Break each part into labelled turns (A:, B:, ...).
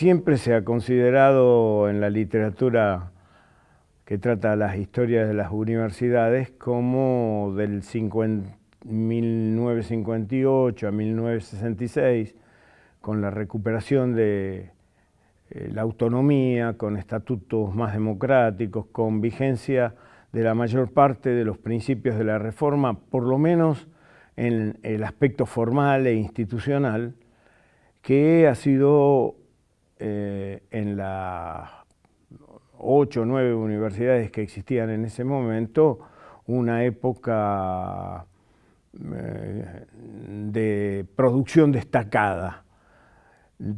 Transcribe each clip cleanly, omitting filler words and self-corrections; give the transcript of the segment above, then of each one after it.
A: Siempre se ha considerado en la literatura que trata las historias de las universidades como del 1958 a 1966, con la recuperación de la autonomía, con estatutos más democráticos, con vigencia de la mayor parte de los principios de la reforma, por lo menos en el aspecto formal e institucional, que ha sido en las 8 o 9 universidades que existían en ese momento, una época de producción destacada,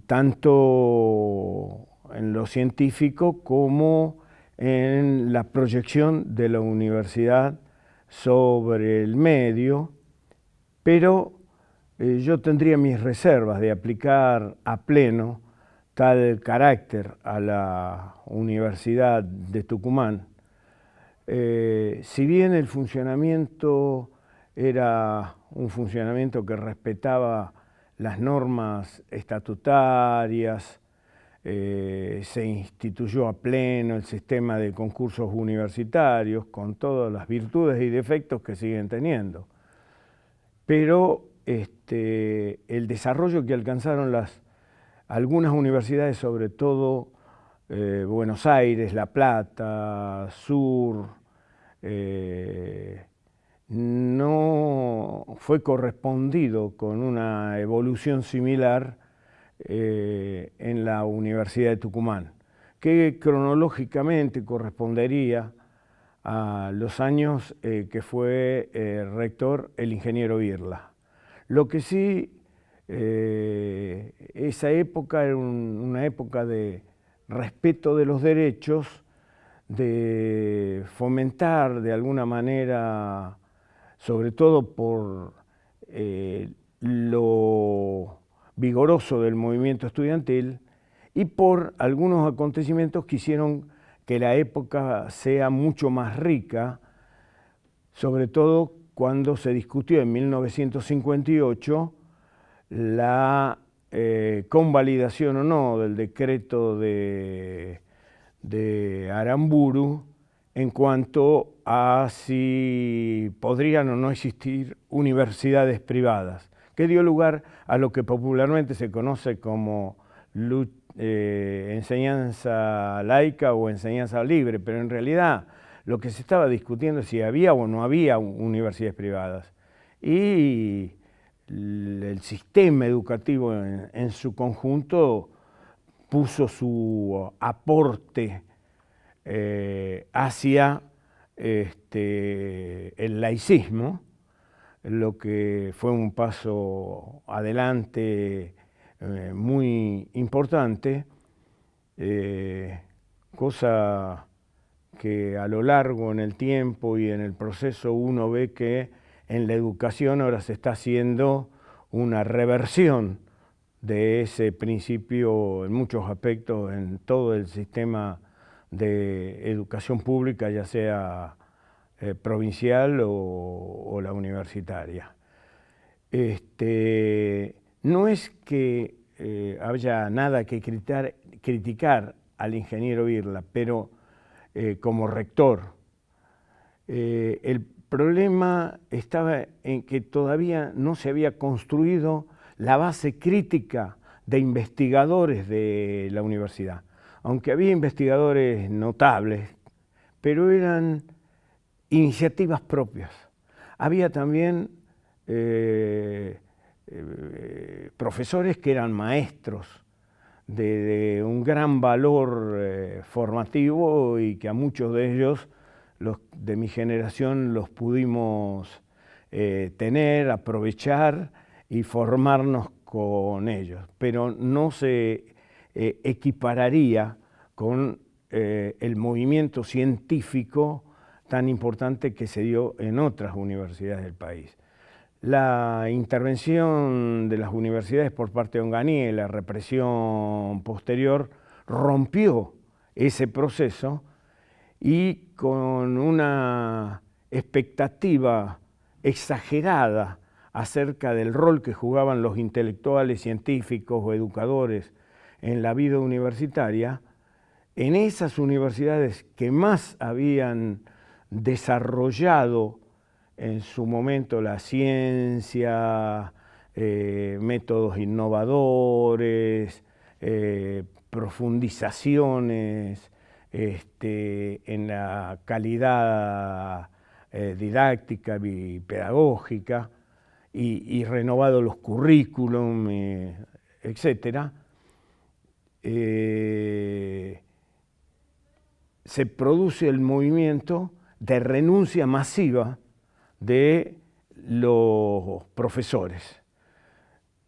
A: tanto en lo científico como en la proyección de la universidad sobre el medio, pero yo tendría mis reservas de aplicar a pleno tal carácter a la Universidad de Tucumán. Si bien el funcionamiento era un funcionamiento que respetaba las normas estatutarias, se instituyó a pleno el sistema de concursos universitarios con todas las virtudes y defectos que siguen teniendo. Pero el desarrollo que alcanzaron algunas universidades, sobre todo Buenos Aires, La Plata, Sur, no fue correspondido con una evolución similar en la Universidad de Tucumán, que cronológicamente correspondería a los años que fue rector el ingeniero Birla. Lo que sí, esa época era una época de respeto de los derechos, de fomentar de alguna manera, sobre todo por lo vigoroso del movimiento estudiantil y por algunos acontecimientos que hicieron que la época sea mucho más rica, sobre todo cuando se discutió en 1958 la convalidación o no del decreto de Aramburu en cuanto a si podrían o no existir universidades privadas, que dio lugar a lo que popularmente se conoce como enseñanza laica o enseñanza libre, pero en realidad lo que se estaba discutiendo es si había o no había universidades privadas. Y el sistema educativo en su conjunto puso su aporte hacia el laicismo, lo que fue un paso adelante muy importante, cosa que a lo largo en el tiempo y en el proceso uno ve que en la educación ahora se está haciendo una reversión de ese principio en muchos aspectos en todo el sistema de educación pública, ya sea provincial o la universitaria. No es que haya nada que criticar al ingeniero Birla, pero como rector, el problema estaba en que todavía no se había construido la base crítica de investigadores de la universidad, aunque había investigadores notables, pero eran iniciativas propias. Había también profesores que eran maestros de un gran valor formativo y que a muchos de ellos, los de mi generación, los pudimos tener, aprovechar y formarnos con ellos, pero no se equipararía con el movimiento científico tan importante que se dio en otras universidades del país. La intervención de las universidades por parte de Onganía y la represión posterior rompió ese proceso y con una expectativa exagerada acerca del rol que jugaban los intelectuales, científicos o educadores en la vida universitaria, en esas universidades que más habían desarrollado en su momento la ciencia, métodos innovadores, profundizaciones en la calidad didáctica y pedagógica, y renovado los currículum, etc., se produce el movimiento de renuncia masiva de los profesores.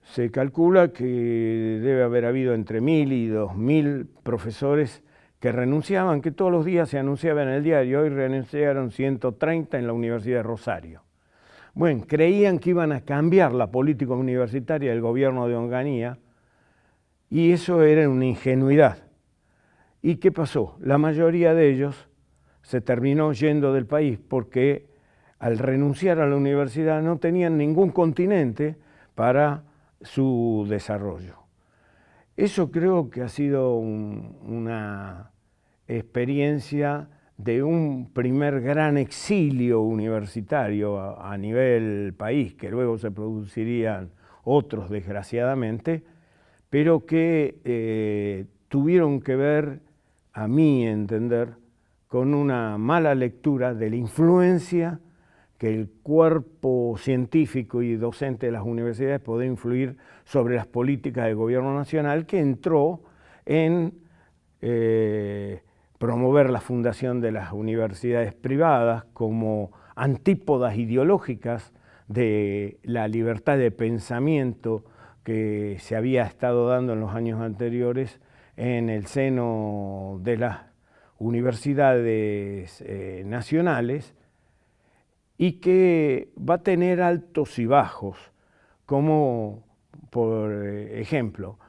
A: Se calcula que debe haber habido entre 1.000 y 2.000 profesores que renunciaban, que todos los días se anunciaba en el diario. Hoy renunciaron 130 en la Universidad de Rosario. Bueno, creían que iban a cambiar la política universitaria del gobierno de Onganía, y eso era una ingenuidad. ¿Y qué pasó? La mayoría de ellos se terminó yendo del país porque al renunciar a la universidad no tenían ningún continente para su desarrollo. Eso creo que ha sido una experiencia de un primer gran exilio universitario a nivel país, que luego se producirían otros desgraciadamente, pero que tuvieron que ver, a mi entender, con una mala lectura de la influencia que el cuerpo científico y docente de las universidades podía influir sobre las políticas del gobierno nacional, que entró en promover la fundación de las universidades privadas como antípodas ideológicas de la libertad de pensamiento que se había estado dando en los años anteriores en el seno de las universidades nacionales, y que va a tener altos y bajos, como por ejemplo,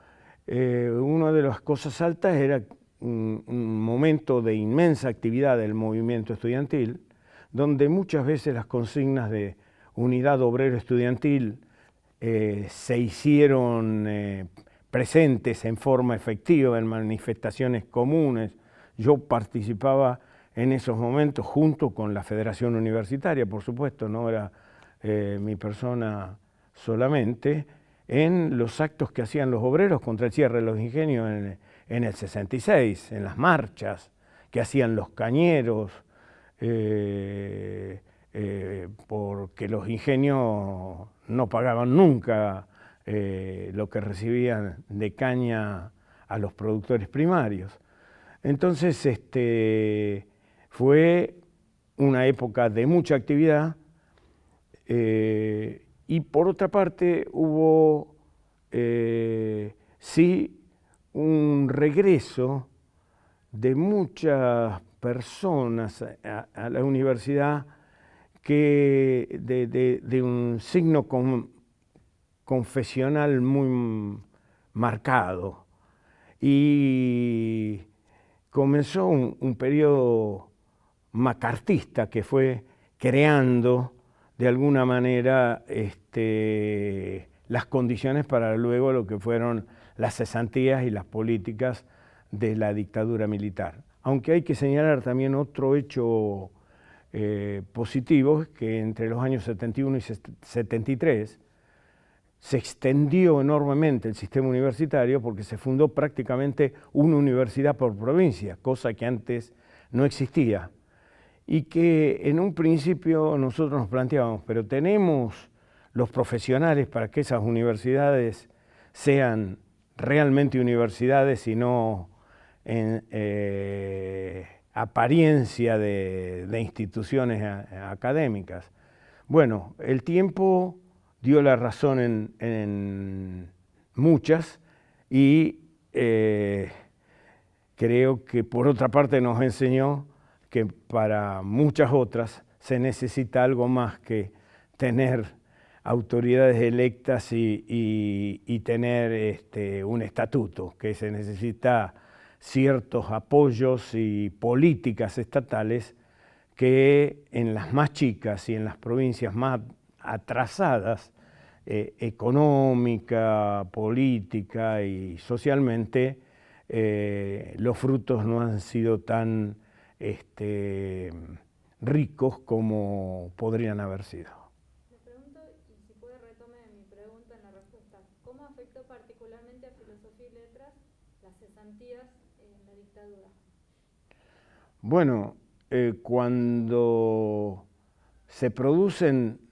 A: una de las cosas altas era un momento de inmensa actividad del movimiento estudiantil, donde muchas veces las consignas de unidad obrero estudiantil se hicieron presentes en forma efectiva en manifestaciones comunes. Yo participaba en esos momentos junto con la Federación Universitaria, por supuesto, no era mi persona solamente, en los actos que hacían los obreros contra el cierre de los ingenios en el 66, en las marchas que hacían los cañeros, porque los ingenios no pagaban nunca lo que recibían de caña a los productores primarios. Entonces, fue una época de mucha actividad, y por otra parte hubo sí un regreso de muchas personas a la universidad que de un signo confesional muy marcado, y comenzó un periodo macartista que fue creando de alguna manera las condiciones para luego lo que fueron las cesantías y las políticas de la dictadura militar. Aunque hay que señalar también otro hecho positivo, que entre los años 71 y 73 se extendió enormemente el sistema universitario, porque se fundó prácticamente una universidad por provincia, cosa que antes no existía, y que en un principio nosotros nos planteábamos, pero tenemos los profesionales para que esas universidades sean realmente universidades y no en apariencia de instituciones académicas. Bueno, el tiempo dio la razón en muchas, y creo que por otra parte nos enseñó que para muchas otras se necesita algo más que tener autoridades electas y tener un estatuto, que se necesita ciertos apoyos y políticas estatales que en las más chicas y en las provincias más atrasadas económica, política y socialmente, los frutos no han sido tan ricos como podrían haber sido.
B: Le pregunto, y si puede retome mi pregunta en la respuesta, ¿cómo afectó particularmente a Filosofía y Letras las cesantías en la dictadura?
A: Bueno, cuando se producen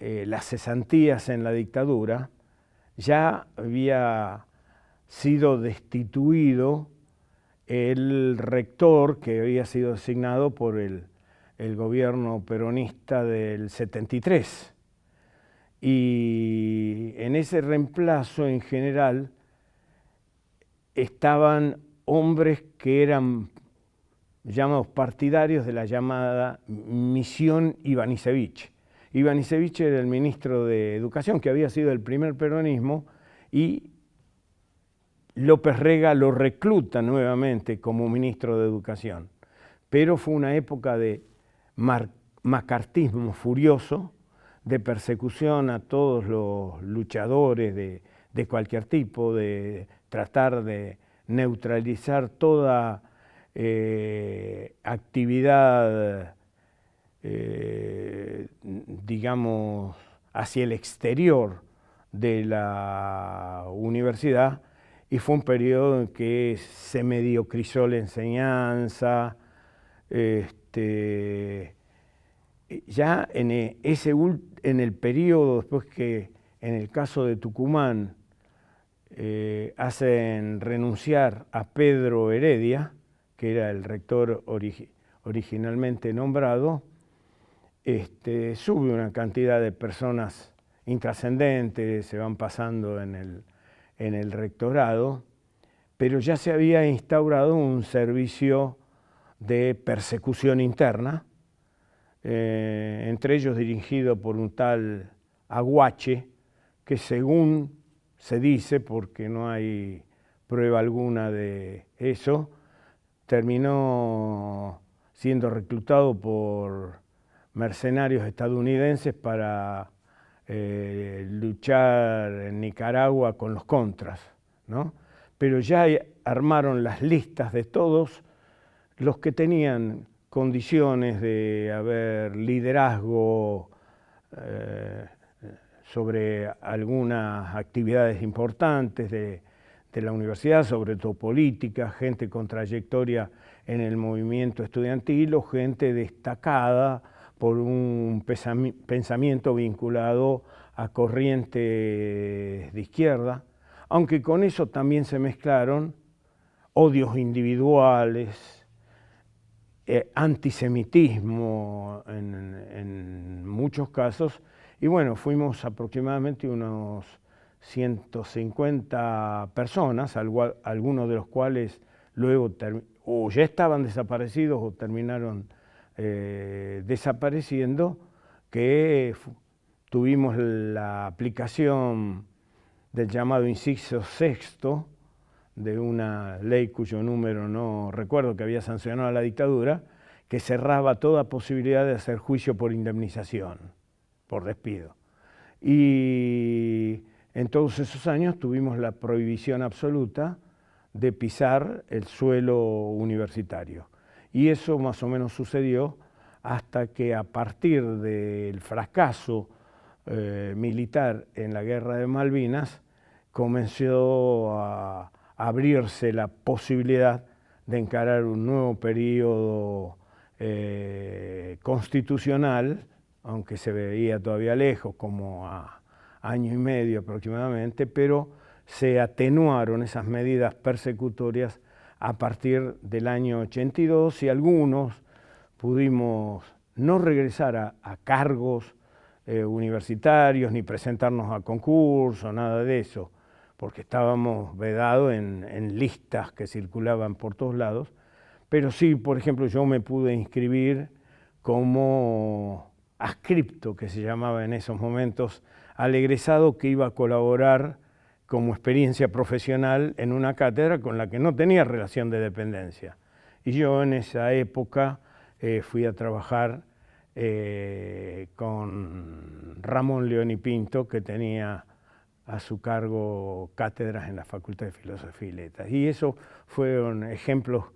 A: las cesantías en la dictadura, ya había sido destituido el rector que había sido designado por el gobierno peronista del 73. Y en ese reemplazo, en general, estaban hombres que eran llamados partidarios de la llamada Misión Ivanišević. Ivanišević era el ministro de Educación, que había sido el primer peronismo, y López Rega lo recluta nuevamente como ministro de Educación. Pero fue una época de macartismo furioso, de persecución a todos los luchadores de cualquier tipo, de tratar de neutralizar toda actividad, digamos, hacia el exterior de la universidad, y fue un periodo en que se mediocrizó la enseñanza. Ya en el periodo, después que en el caso de Tucumán hacen renunciar a Pedro Heredia, que era el rector originalmente nombrado, sube una cantidad de personas intrascendentes, se van pasando en el rectorado, pero ya se había instaurado un servicio de persecución interna, entre ellos dirigido por un tal Aguache, que según se dice, porque no hay prueba alguna de eso, terminó siendo reclutado por mercenarios estadounidenses para luchar en Nicaragua con los contras, ¿no? Pero ya armaron las listas de todos los que tenían condiciones de haber liderazgo sobre algunas actividades importantes de la universidad, sobre todo política, gente con trayectoria en el movimiento estudiantil o gente destacada por un pensamiento vinculado a corrientes de izquierda, aunque con eso también se mezclaron odios individuales, antisemitismo en muchos casos, y bueno, fuimos aproximadamente unos 150 personas, algunos de los cuales luego o ya estaban desaparecidos o terminaron desapareciendo, que tuvimos la aplicación del llamado inciso sexto de una ley cuyo número no recuerdo, que había sancionado la dictadura, que cerraba toda posibilidad de hacer juicio por indemnización, por despido. Y en todos esos años tuvimos la prohibición absoluta de pisar el suelo universitario. Y eso más o menos sucedió hasta que, a partir del fracaso militar en la Guerra de Malvinas, comenzó a abrirse la posibilidad de encarar un nuevo periodo constitucional, aunque se veía todavía lejos, como a año y medio aproximadamente, pero se atenuaron esas medidas persecutorias a partir del año 82, y algunos pudimos no regresar a cargos universitarios, ni presentarnos a concursos, nada de eso, porque estábamos vedados en listas que circulaban por todos lados. Pero sí, por ejemplo, yo me pude inscribir como adscripto, que se llamaba en esos momentos, al egresado que iba a colaborar como experiencia profesional en una cátedra con la que no tenía relación de dependencia. Y yo en esa época fui a trabajar con Ramón León y Pinto, que tenía a su cargo cátedras en la Facultad de Filosofía y Letras. Y eso fueron ejemplos,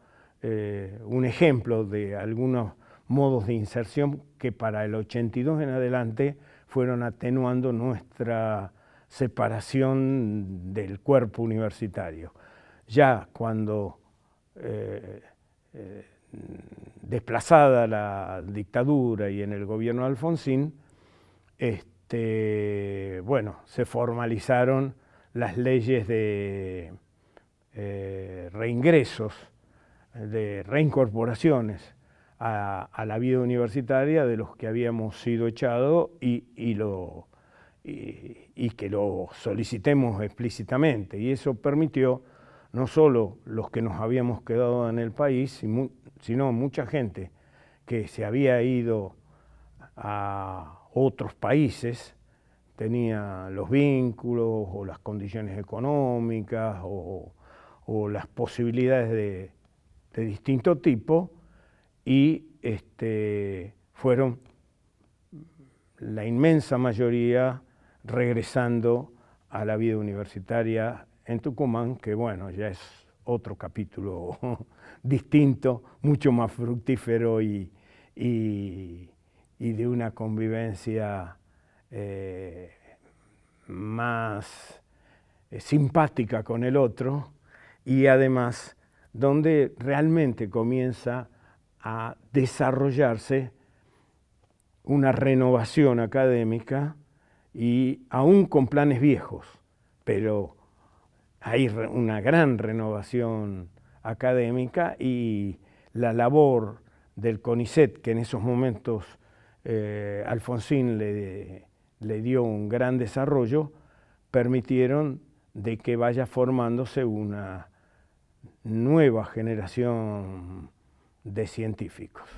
A: un ejemplo de algunos modos de inserción que para el 82 en adelante fueron atenuando nuestra separación del cuerpo universitario. Ya cuando desplazada la dictadura y en el gobierno de Alfonsín, bueno, se formalizaron las leyes de reingresos, de reincorporaciones a la vida universitaria de los que habíamos sido echados y que lo solicitemos explícitamente. Y eso permitió no solo los que nos habíamos quedado en el país, sino mucha gente que se había ido a otros países, tenía los vínculos o las condiciones económicas o las posibilidades de distinto tipo, y fueron la inmensa mayoría regresando a la vida universitaria en Tucumán, que bueno, ya es otro capítulo distinto, mucho más fructífero y de una convivencia más simpática con el otro, y además donde realmente comienza a desarrollarse una renovación académica, y aún con planes viejos, pero hay una gran renovación académica, y la labor del CONICET, que en esos momentos Alfonsín le dio un gran desarrollo, permitieron de que vaya formándose una nueva generación de científicos.